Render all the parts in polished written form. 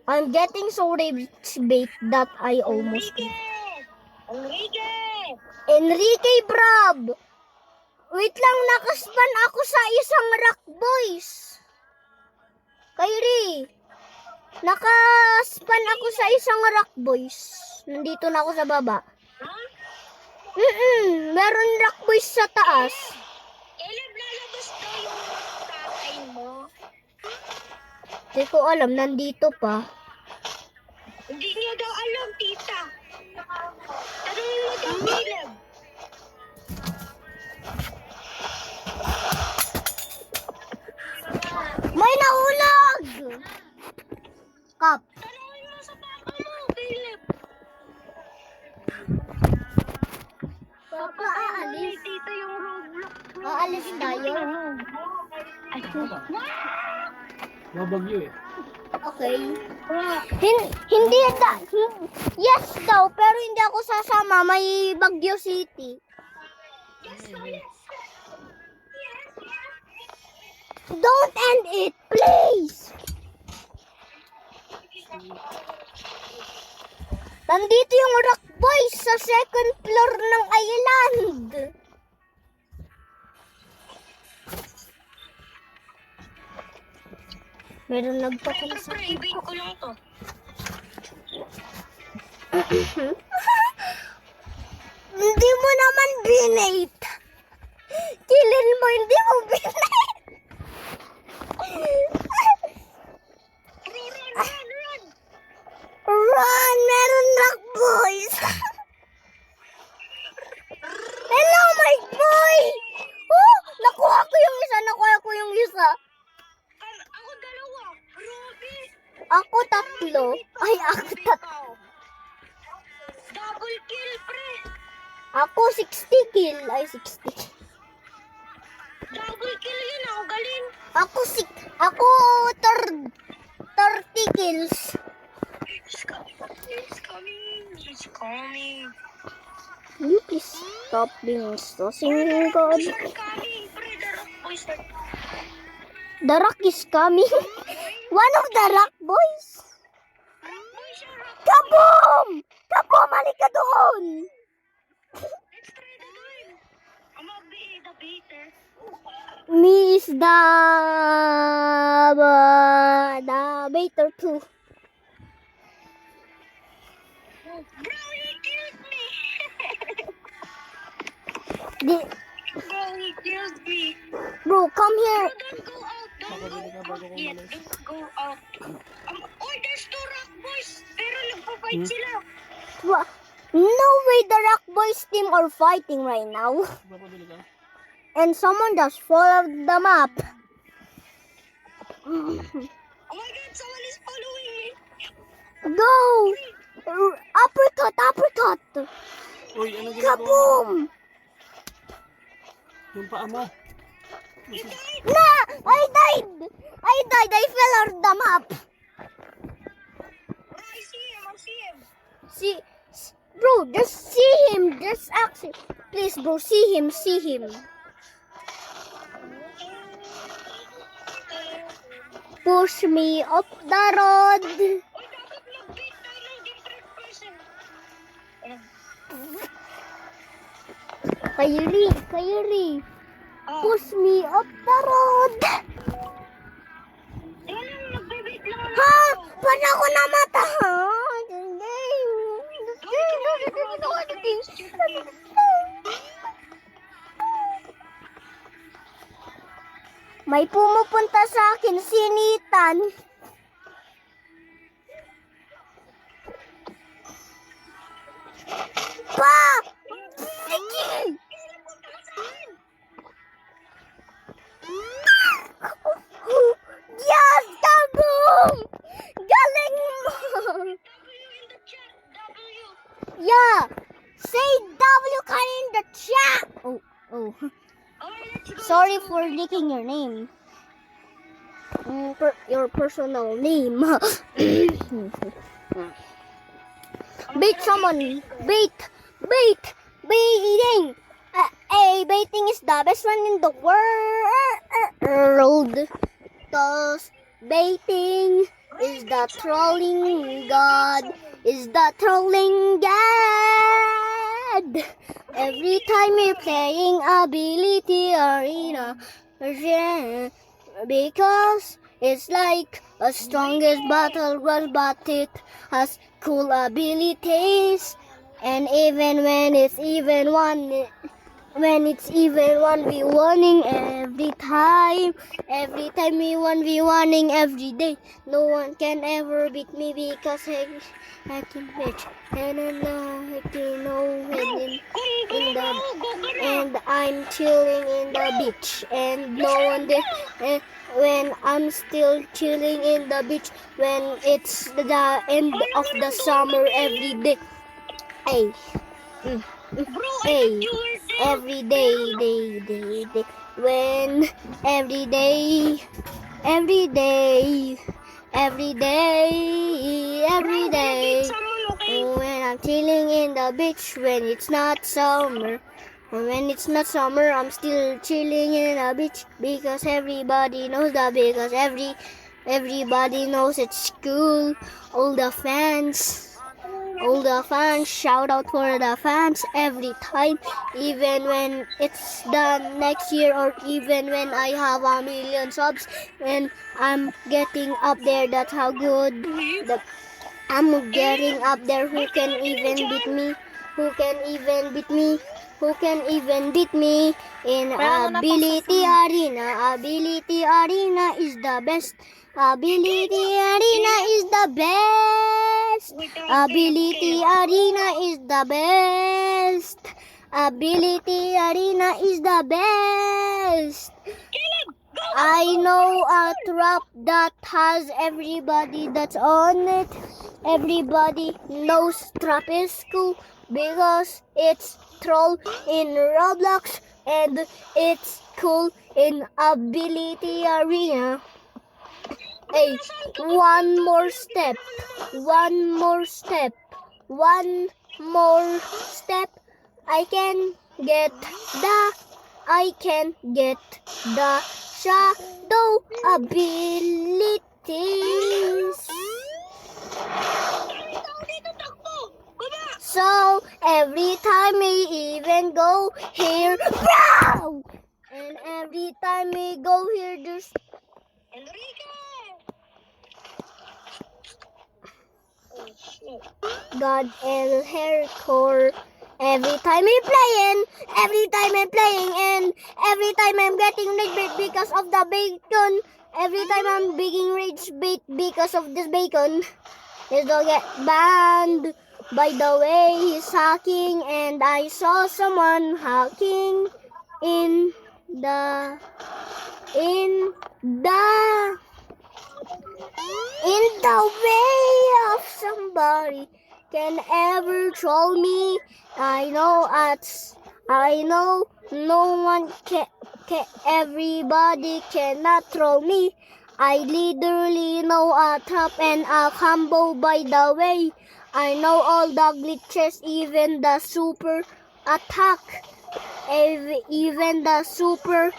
I'm getting so rage bait that I almost... Enrique Brab! Wait lang, nakaspan ako sa isang rock boys. Kyrie, nakaspan ako sa isang rock boys. Nandito na ako sa baba. Meron rock boys sa taas. Kailan lalabas daw yung tatay mo? Hindi ko alam, nandito pa. Hindi niya daw alam, tita. Tanungin mo daw, Caleb. May nahulog! Kap. Tanungin mo sa papa mo, Caleb. Papa, aalis. Tita yung Roblox. Aalis tayo. Ay, Mabagyo eh. Okay. Hindi yes daw, pero hindi ako sasama. May Baguio City. Don't end it, please. Nandito yung rock boys sa second floor ng island. Meron nagpakala sa private ko lang to. Hindi mo naman binate. Kilin mo, hindi mo binate. Run! Run! Meron rock boys. Hello, my boy! Oh, nakuha ko yung isa. Ako dalawa. Ruby. Ako tatlo. Ay, ako tatlo. Double kill, pre. Ako 60 kill. Ay, 60. Double kill yun. Ako galing. Ako 30 kills. He's coming. Can you please stop being so singing God? He's coming, pre. The rock boys are... The rock is coming. One of the rock boys. Kaboom! Kaboom! Halika doon! Let's try to do it. I'm gonna be the beater. Me is the baiter too. Bro, he killed me. Bro, he killed me. Bro, come here. Don't go out. Don't go out yet. Don't go out. Oh, there's two rock boys. Pero nagpa-fight sila. No way the rock boys team are fighting right now. And someone just followed the map. Oh my god, someone is following me. Go! Uppercut! Uy, ano ginagawa mo? Kaboom! Yung paa mo. You died. Na! I died! I fell out the map. Bro, I see him. See, bro, just see him. Just actually, please, bro, see him. Push me up the road. Uy, dapat mag-beat tayo ng different person. Kyrie, push me up the road. Teka lang, nagbe-beat lang ako. Ha? Paano ako namata? Ha? May pumupunta sa akin, sinitan. Pa! Sige! Yes! Kaboom! Galing mo! W in the chat. W. Yeah! Say W in the chat! Oh. Okay, let's go. Sorry for leaking your name. Your personal name. Bait someone. Baiting. Baiting is the best one in the world. Toss baiting. is the trolling god, is the trolling god. Every time we're playing Ability Arena, yeah, because it's like a strongest battle ground, but it has cool abilities. And even when it's even one, when it's even 1v1ing every time we 1v1ing every day, no one can ever beat me because I can bitch and I can know hidden in the, and I'm chilling in the beach and no one there. When I'm still chilling in the beach when it's the end of the summer every day. Hey. Bro, I Hey, thought you were there. every day, day, when every day, every day, every day, every day, Someone, okay? when I'm chilling in the beach when it's not summer. And when it's not summer, I'm still chilling in the beach because everybody knows that, because everybody knows it's cool. All the fans. All the fans, shout out for the fans every time, even when it's done next year or even when I have 1,000,000 subs, when I'm getting up there, that's how good I'm getting up there. Who can even beat me? Who can even beat me? Who can even beat me in Ability Arena? Ability Arena is the best. Ability Arena is the best. Ability Arena is the best. Ability Arena is the best. I know a trap that has everybody that's on it. Everybody knows trap is cool because it's troll in Roblox and it's cool in Ability Arena. Hey, one more step, one more step, one more step. I can get the shadow abilities. So every time we even go here, wow! And every time we go here, there's Enrique! Oh, shit. God El Hardcore. Every time I'm playing, and every time I'm getting rage bait because of the bacon. Every time I'm being rage bait because of this bacon. This will get banned. By the way, he's hacking, and I saw someone hacking in the way of somebody can ever troll me. I know no one can, everybody cannot troll me. I literally know a trap and a combo. By the way, I know all the glitches, even the super attack, even the super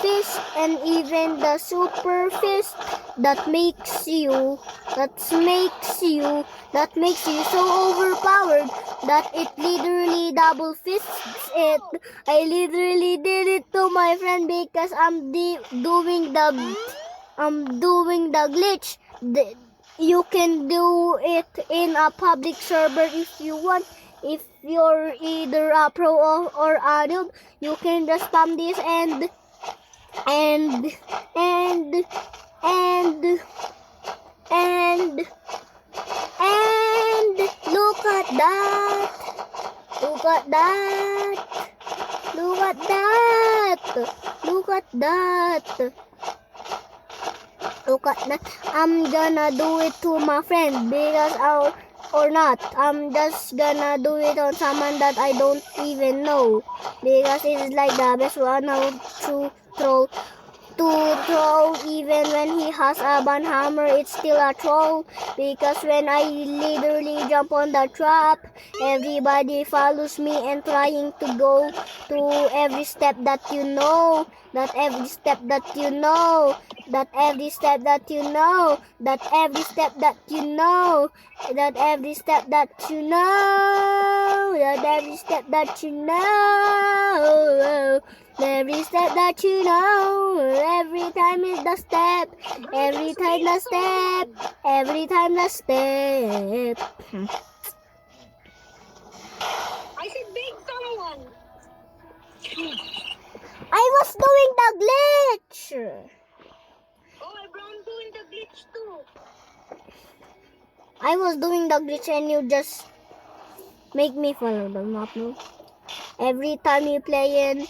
fist, and even the super fist that makes you so overpowered that it literally double fists it. I literally did it to my friend because I'm doing the glitch. You can do it in a public server if you want. If you're either a pro or a noob, you can just spam this and look at that. Look at that. Look at that. Look at that. Look at that. I'm gonna do it to my friend because or not. I'm just gonna do it on someone that I don't even know because it's like the best one how to troll to throw. Even when he has a banhammer, it's still a troll. Because when I literally jump on the trap, everybody follows me and trying to go to every step that you know. That every step that you know. That every step that you know. That every step that you know. That every step that you know. That every step that you know. Every step that you know, every time is the step, every time the step, every time the step. I said big someone. I was doing the glitch. Oh, I'm doing the glitch too. I was doing the glitch and you just make me follow the map, no? Every time you playing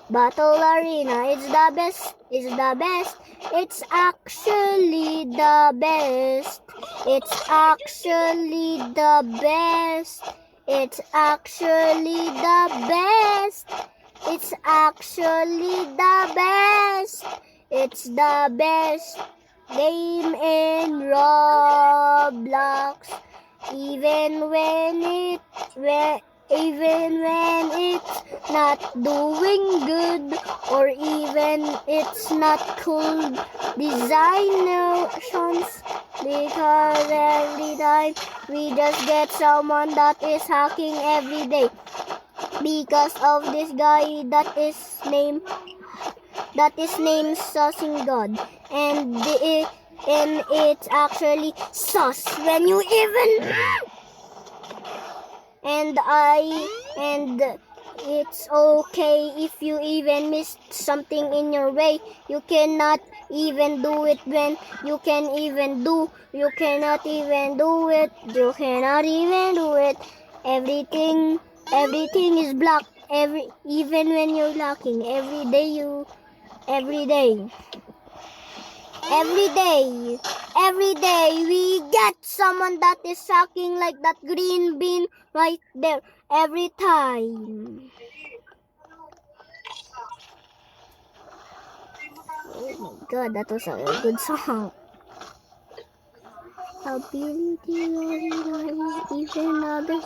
Battle Arena, it's the best, it's the best, it's actually the best, it's actually the best, it's actually the best, it's actually the best, it's the best game in Roblox. Even when it's not doing good, or even it's not cool designations, because every time we just get someone that is hacking every day because of this guy that is named Sussing God, and it's actually sus when you even and it's okay if you even missed something in your way. You cannot even do it when you cannot even do it. Everything is blocked. Even when you're lacking, every day we get someone that is sucking like that green bean right there every time. Oh my god, that was a good song. Ability is even others.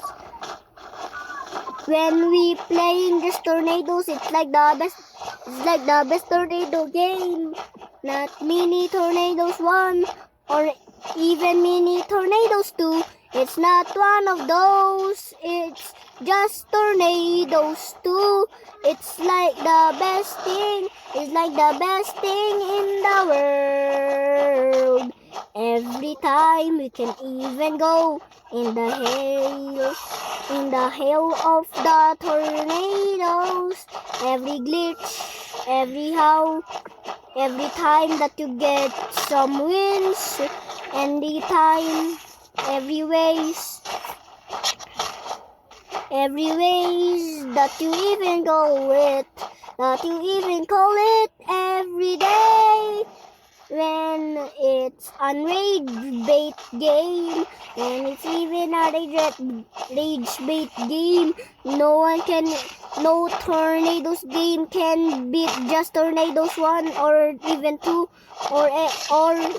When we playing this tornadoes, it's like the best tornado game. Not mini tornadoes 1 or even mini tornadoes 2. It's not one of those. It's just tornadoes 2. It's like the best thing. It's like the best thing in the world. Every time we can even go in the hail of the tornadoes. Every glitch, every time that you get some wins, anytime, every ways that you even go with, that you even call it every day. When it's on rage bait game, when it's even a rage bait game, no tornadoes game can beat just tornadoes 1 or even 2, or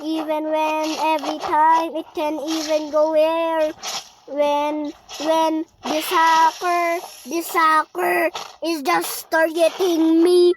even when every time it can even go where when this hacker is just targeting me.